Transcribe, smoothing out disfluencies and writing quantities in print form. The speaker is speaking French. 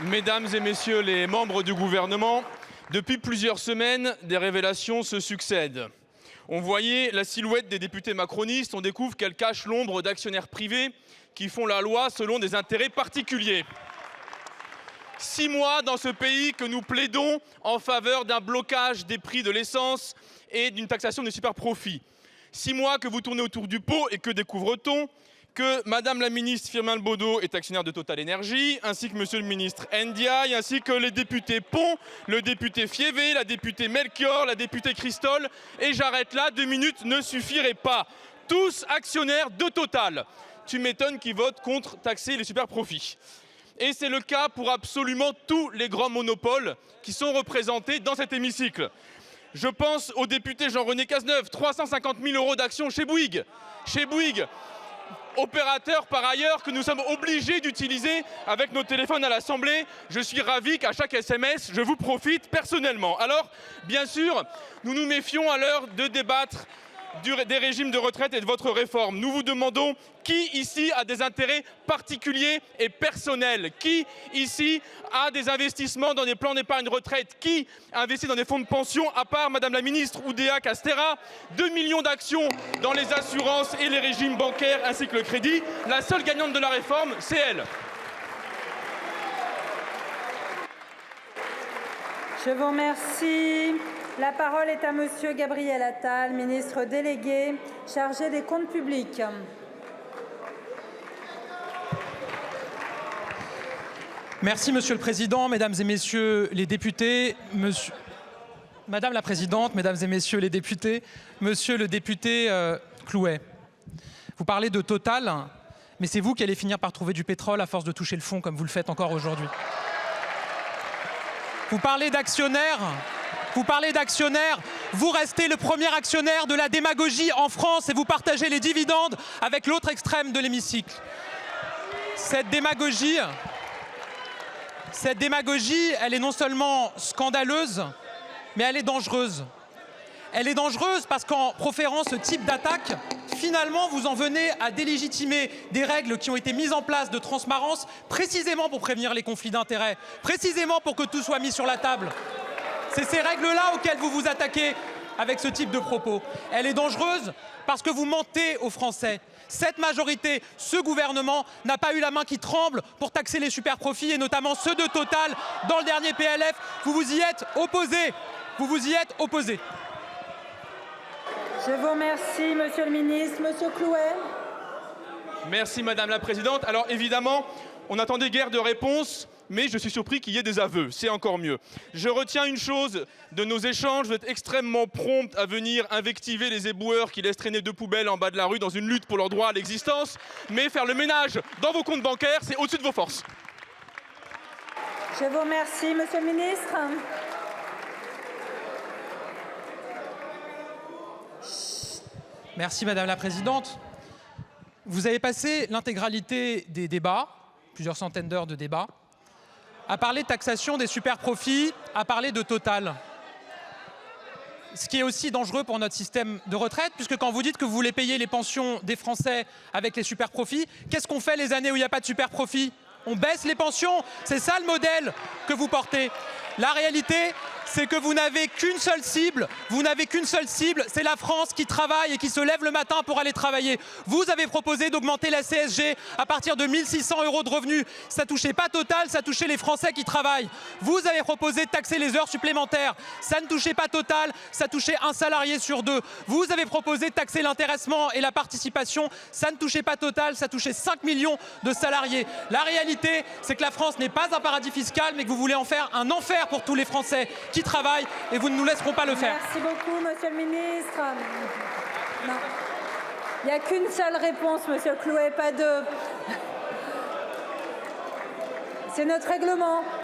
Mesdames et messieurs les membres du gouvernement, depuis plusieurs semaines, des révélations se succèdent. On voyait la silhouette des députés macronistes, on découvre qu'elle cache l'ombre d'actionnaires privés qui font la loi selon des intérêts particuliers. 6 mois dans ce pays que nous plaidons en faveur d'un blocage des prix de l'essence et d'une taxation des superprofits. 6 mois que vous tournez autour du pot et que découvre-t-on ? Que Madame la ministre Firmin Le Bodo est actionnaire de Total Énergie, ainsi que Monsieur le ministre Ndiaye, ainsi que les députés Pont, le député Fievé, la députée Melchior, la députée Christol. Et j'arrête là, 2 minutes ne suffiraient pas. Tous actionnaires de Total. Tu m'étonnes qu'ils votent contre taxer les superprofits. Et c'est le cas pour absolument tous les grands monopoles qui sont représentés dans cet hémicycle. Je pense au député Jean-René Cazeneuve, 350 000 € d'actions chez Bouygues. Chez Bouygues, opérateur par ailleurs que nous sommes obligés d'utiliser avec nos téléphones à l'Assemblée. Je suis ravi qu'à chaque SMS, je vous profite personnellement. Alors, bien sûr, nous nous méfions à l'heure de débattre des régimes de retraite et de votre réforme. Nous vous demandons qui ici a des intérêts particuliers et personnels, qui ici a des investissements dans des plans d'épargne retraite, qui investit dans des fonds de pension, à part Madame la ministre Oudéa Castéra, 2 millions d'actions dans les assurances et les régimes bancaires ainsi que le crédit. La seule gagnante de la réforme, c'est elle. Je vous remercie. La parole est à Monsieur Gabriel Attal, ministre délégué chargé des comptes publics. Merci Monsieur le Président, Mesdames et Messieurs les députés, Madame la Présidente, Mesdames et Messieurs les députés, Monsieur le député Clouet. Vous parlez de Total, mais c'est vous qui allez finir par trouver du pétrole à force de toucher le fond comme vous le faites encore aujourd'hui. Vous parlez d'actionnaires. Vous restez le premier actionnaire de la démagogie en France et vous partagez les dividendes avec l'autre extrême de l'hémicycle. Cette démagogie, elle est non seulement scandaleuse, mais elle est dangereuse. Elle est dangereuse parce qu'en proférant ce type d'attaque, finalement, vous en venez à délégitimer des règles qui ont été mises en place de transparence précisément pour prévenir les conflits d'intérêts, précisément pour que tout soit mis sur la table. C'est ces règles-là auxquelles vous vous attaquez avec ce type de propos. Elle est dangereuse parce que vous mentez aux Français. Cette majorité, ce gouvernement n'a pas eu la main qui tremble pour taxer les superprofits et notamment ceux de Total dans le dernier PLF. Vous vous y êtes opposés. Je vous remercie, Monsieur le ministre. Monsieur Clouet. Merci Madame la Présidente. Alors évidemment, on n'attendait guère de réponse, mais je suis surpris qu'il y ait des aveux, c'est encore mieux. Je retiens une chose de nos échanges, vous êtes extrêmement prompt à venir invectiver les éboueurs qui laissent traîner 2 poubelles en bas de la rue dans une lutte pour leur droit à l'existence, mais faire le ménage dans vos comptes bancaires, c'est au-dessus de vos forces. Je vous remercie, Monsieur le ministre. Merci Madame la Présidente. Vous avez passé l'intégralité des débats, plusieurs centaines d'heures de débats, à parler de taxation des superprofits, à parler de Total. Ce qui est aussi dangereux pour notre système de retraite, puisque quand vous dites que vous voulez payer les pensions des Français avec les superprofits, qu'est-ce qu'on fait les années où il n'y a pas de superprofits ? On baisse les pensions, c'est ça le modèle que vous portez. La réalité, c'est que vous n'avez qu'une seule cible, c'est la France qui travaille et qui se lève le matin pour aller travailler. Vous avez proposé d'augmenter la CSG à partir de 1 600 € de revenus. Ça touchait pas Total, ça touchait les Français qui travaillent. Vous avez proposé de taxer les heures supplémentaires. Ça ne touchait pas Total, ça touchait un salarié sur 2. Vous avez proposé de taxer l'intéressement et la participation. Ça ne touchait pas Total, ça touchait 5 millions de salariés. La réalité, c'est que la France n'est pas un paradis fiscal, mais que vous voulez en faire un enfer pour tous les Français qui travaillent et vous ne nous laisserons pas le faire. Merci beaucoup, Monsieur le ministre. Non. Il n'y a qu'une seule réponse, Monsieur Clouet, pas deux. C'est notre règlement.